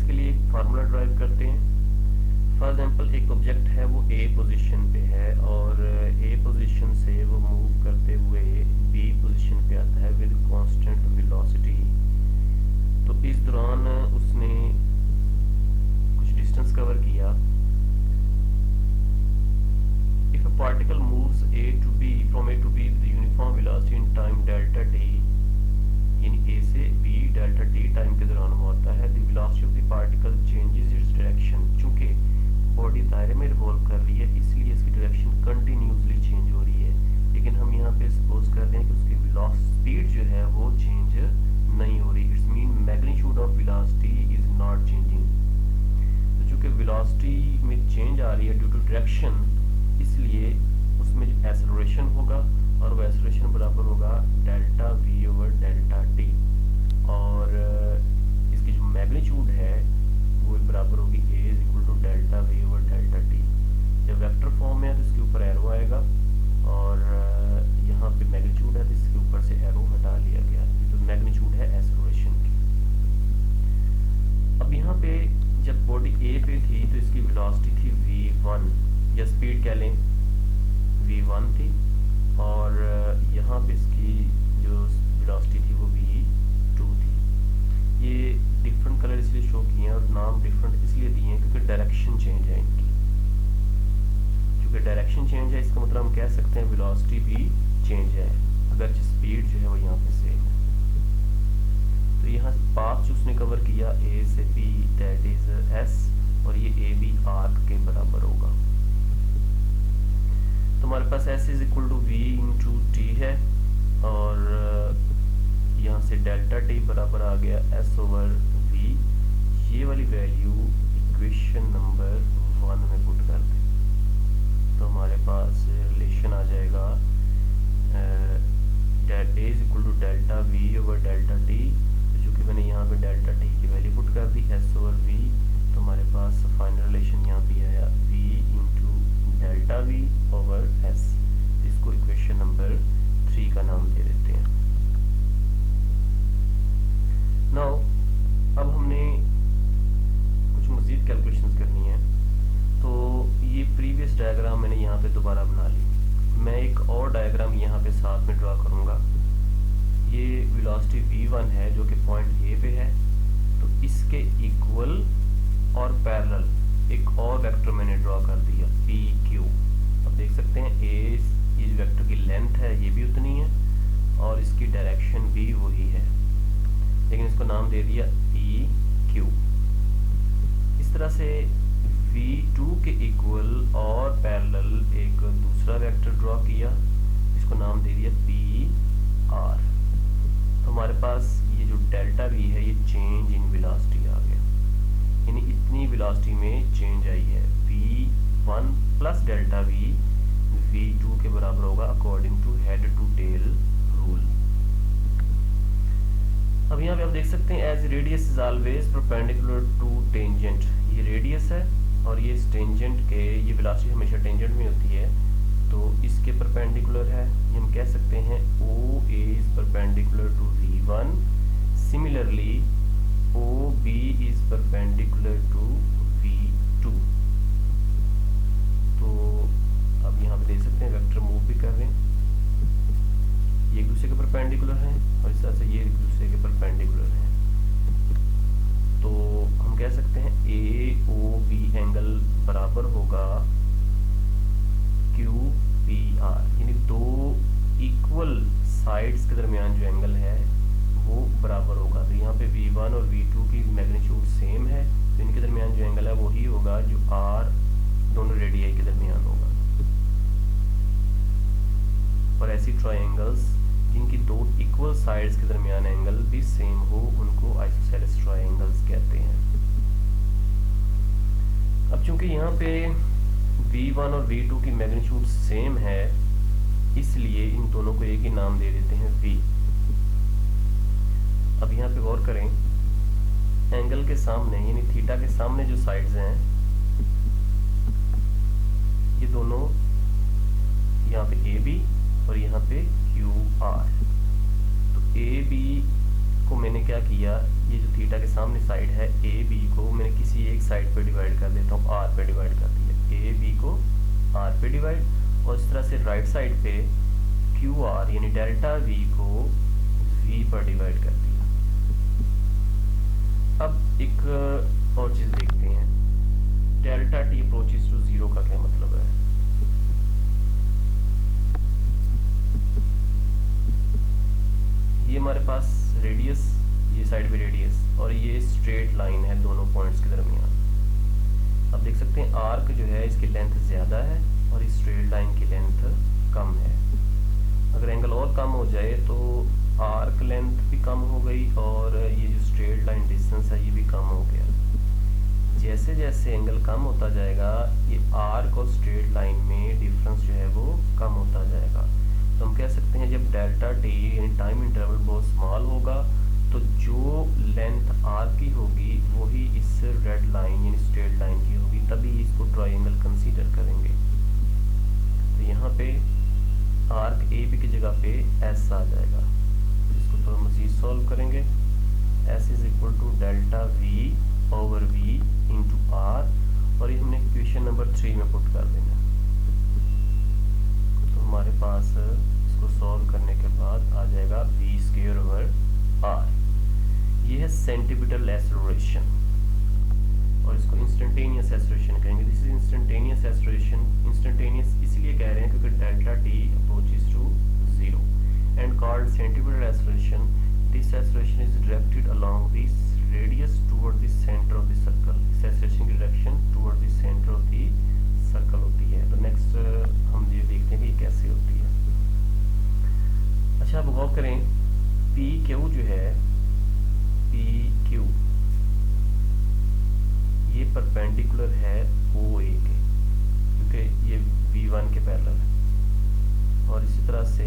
इसके लिए एक फार्मूला ड्राइव करते हैं। फॉर एग्जांपल एक ऑब्जेक्ट है वो ए पोजीशन पे है और ए पोजीशन से वो मूव करते हुए बी पोजीशन पे आता है विद कांस्टेंट वेलोसिटी। तो इस दौरान उसने कुछ डिस्टेंस कवर किया। If a particle moves A to B from A to B with uniform velocity in time delta t, यानी ए से बी डेल्टा टी टाइम के दौरान वो आता है, the velocity of the particle changes its direction. चूंकि body दायरे में रिवॉल्व कर रही है इसलिए इसकी डायरेक्शन कंटिन्यूसली चेंज हो रही है, लेकिन हम यहाँ पे सपोज कर रहे हैं कि उसकी स्पीड जो है वो चेंज नहीं हो रही। It's mean magnitude of velocity is not changing. तो चूंकि वेलोसिटी में चेंज आ रही है ड्यू टू डायरेक्शन, इसलिए उसमें जो एक्सेलरेशन होगा और वो एक्सेलरेशन बराबर होगा delta v over delta t, और इसकी जो मैग्नीट्यूड है वो बराबर होगी a is equal to delta v over delta t. जब वेक्टर फॉर्म में है तो इसके ऊपर एरो आएगा और यहाँ पे मैग्नीट्यूड है तो इसके ऊपर से एरो हटा लिया गया। तो मैग्नीट्यूड है एक्सेलरेशन की। अब यहाँ पे जब बॉडी ए पे थी तो इसकी वेलोसिटी थी v1 या स्पीड कह लें v1 थी, और यहाँ पे इसकी जो वेलोसिटी थी वो v2 थी। ये डिफरेंट कलर इसलिए शो किए हैं और नाम डिफरेंट इसलिए दिए हैं क्योंकि डायरेक्शन चेंज है इनकी। क्योंकि डायरेक्शन चेंज है इसका मतलब हम कह सकते हैं वेलोसिटी भी चेंज है, अगर स्पीड जो है वो यहाँ पे सेम है। तो यहाँ पाथ जो उसने कवर किया ए से बी दैट इज एस, और ये ए बी आर्क के बराबर होगा। तो हमारे पास s is equal to v into t है, और यहाँ से डेल्टा टी बराबर आ गया एस ओवर वी। ये वाली वैल्यू इक्वेशन नंबर 1 में पुट कर दें तो हमारे पास रिलेशन आ जाएगा a is equal to delta v over delta t. चूँकि मैंने यहाँ पे डेल्टा टी की वैल्यू पुट कर दी एस ओवर वी, तो हमारे पास फाइनल रिलेशन यहाँ पे आया v into delta v over s. इसको इक्वेशन नंबर 3 का नाम दे देते हैं। नाउ अब हमने कुछ मज़ीद कैलकुलेशंस करनी है, तो ये प्रीवियस डायग्राम मैंने यहाँ पे दोबारा बना ली। मैं एक और डायग्राम यहाँ पे साथ में ड्रा करूँगा। ये वेलोसिटी v1 है जो कि पॉइंट ए पे है, तो इसके इक्वल और पैरेलल एक और वेक्टर मैंने ड्रॉ कर दिया पी क्यू। अब देख सकते हैं ए ये वेक्टर की लेंथ है ये भी उतनी है और इसकी डायरेक्शन भी वही है, लेकिन इसको नाम दे दिया पी क्यू। इस तरह से v2 के इक्वल और पैरेलल एक दूसरा वेक्टर ड्रॉ किया, इसको नाम दे दिया पी आर। तो हमारे पास ये जो डेल्टा वी है ये चेंज इन वेलोसिटी आ गया, यानी इतनी वेलोसिटी में चेंज आई है। v1 plus delta we v2 के बराबर होगा according to head to tail rule. अब यहाँ पे आप देख सकते हैं as radius is always perpendicular to tangent. ये रेडियस है और ये टेंजेंट के, ये वेलोसिटी हमेशा टेंजेंट में होती है तो इसके परपेंडिकुलर है। ये हम कह सकते हैं O A is perpendicular to v1, similarly O B is perpendicular to v2। तो अब यहाँ पे देख सकते हैं वेक्टर मूव भी कर रहे हैं, ये एक दूसरे के परपेंडिकुलर हैं और इस तरह से ये एक दूसरे के परपेंडिकुलर हैं। तो हम कह सकते हैं ए ओ बी एंगल बराबर होगा क्यू पी आर, यानी दो इक्वल साइड्स के दरमियान जो एंगल है वो बराबर होगा। तो यहाँ पे v1 और v2 की मैग्नीट्यूड सेम है, तो इनके दरमियान जो एंगल है वही होगा जो r दोनों रेडियाई के दरमियान होगा। और ऐसी ट्रायंगल्स जिनकी दो इक्वल साइड्स के दरमियान एंगल भी सेम हो उनको आइसोसेलेस ट्रायंगल्स कहते हैं। अब चूंकि यहाँ पे v1 और v2 की मैग्नीट्यूड सेम है इसलिए इन दोनों को एक ही नाम दे देते हैं v। अब यहाँ पे गौर करें, एंगल के सामने यानी थीटा के सामने जो साइड्स हैं ये दोनों यहाँ पे ए बी और यहाँ पे क्यू आर। तो ए बी इसको मैंने क्या किया, ये जो थीटा के सामने साइड है ए बी को मैंने किसी एक साइड पे डिवाइड कर देता हूँ, आर पे डिवाइड कर दिया, ए बी को आर पे डिवाइड, और इस तरह से राइट साइड पे क्यू आर यानी डेल्टा वी को वी पर डिवाइड कर दिया। अब एक और चीज़ देखते हैं, delta t approaches to zero का क्या मतलब है। ये हमारे पास रेडियस, ये साइड भी रेडियस, और ये स्ट्रेट लाइन है दोनों पॉइंट्स के दरमियान। अब देख सकते हैं आर्क जो है इसकी लेंथ ज़्यादा है और इस स्ट्रेट लाइन की लेंथ कम है। अगर एंगल और कम हो जाए तो आर्क लेंथ भी कम हो गई और ये जो स्ट्रेट लाइन डिस्टेंस है ये भी कम हो गया। जैसे जैसे एंगल कम होता जाएगा ये आर्क और स्ट्रेट लाइन में डिफरेंस जो है वो कम होता जाएगा। तो हम कह सकते हैं जब डेल्टा टी यानी टाइम इंटरवल बहुत स्मॉल होगा तो जो लेंथ आर्क की होगी वही इस रेड लाइन यानी स्ट्रेट लाइन की होगी, तभी इसको ट्रायंगल कंसीडर करेंगे। तो यहाँ पे आर्क ए बी की जगह पे एस आ जाएगा, इसको थोड़ा मजीद सॉल्व करेंगे। S is equal to delta v over v into r, और ये हमने इक्वेशन नंबर 3 में पुट कर देना। तो हमारे पास इसको सॉल्व करने के बाद आ जाएगा वी स्क्वायर ओवर आर। ये है सेंटीमीटर एक्सेलरेशन, और इसको इंस्टेंटेनियस एक्सेलरेशन कहेंगे। This is instantaneous acceleration. Instantaneous इसलिए कह रहे हैं क्योंकि delta t approaches to zero and called centripetal acceleration. This acceleration is directed along this radius toward the centre of the circle. इस acceleration की direction toward the centre of the circle होती है। तो नेक्स्ट हम ये देखते हैं कि कैसे होती है। अच्छा, अब गौर करें, पी क्यू जो है, पी क्यू ये परपेंडिकुलर है ओ ए के, क्योंकि ये V1 के पैरेलल है, और इसी तरह से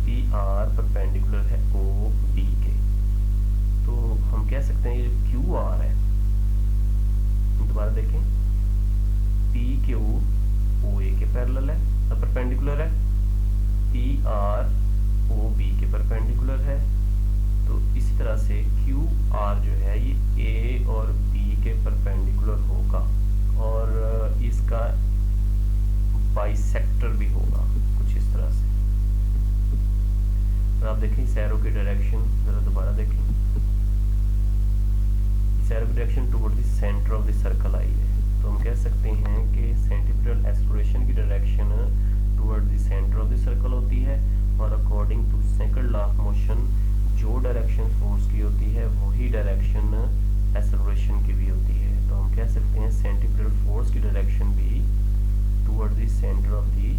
पी आर परपेंडिकुलर है ओ बी के। तो हम कह सकते हैं ये जो क्यू आर है, दोबारा देखें, पी क्यू ओ ए के पैरेलल है, परपेंडिकुलर है, पी आर ओ बी के परपेंडिकुलर है। तो इसी तरह से क्यू आर जो है ये ए और बी के परपेंडिकुलर होगा, और इसका बाइसेक्टर भी होगा कुछ इस तरह से। तो आप देखें इस एरो की डायरेक्शन, जरा दोबारा देखें, इस एरो की direction toward the centre of the circle आई है। तो हम कह सकते हैं कि सेंटीमीटर एक्सेलरेशन की direction toward the centre of the circle होती है, और according to second law of motion जो डायरेक्शन फोर्स की होती है वही डायरेक्शन एक्सेलरेशन की भी होती है। तो हम कह सकते हैं सेंटीमीटर फोर्स की डायरेक्शन भी toward the centre of the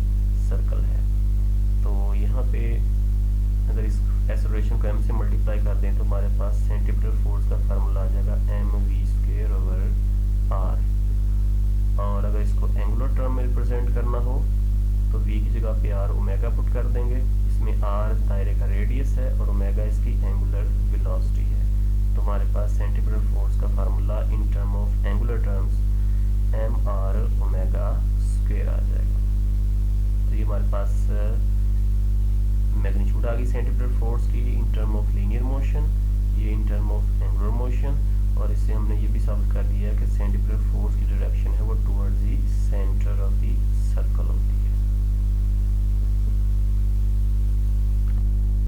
circle है। तो यहाँ पे अगर इस एक्सेलरेशन को m से मल्टीप्लाई कर दें तो हमारे पास सेंटीमीटर फोर्स का फार्मूला आ जाएगा mv स्क्वायर ओवर r, और अगर इसको एंगुलर टर्म में रिप्रेजेंट करना हो तो v की जगह पे r ओमेगा पुट कर देंगे। इसमें r दायरे का रेडियस है और ओमेगा इसकी एंगुलर वेलोसिटी है। तो हमारे पास सेंटीमीटर फोर्स का formula in term of angular terms mr omega square आ जाएगा। तो ये हमारे पास मैग्नीट्यूड आ गई सेंटीमीटर फोर्स की in term of linear motion, ये in term of angular motion, और इससे हमने ये भी साबित कर दिया कि सेंटीमीटर फोर्स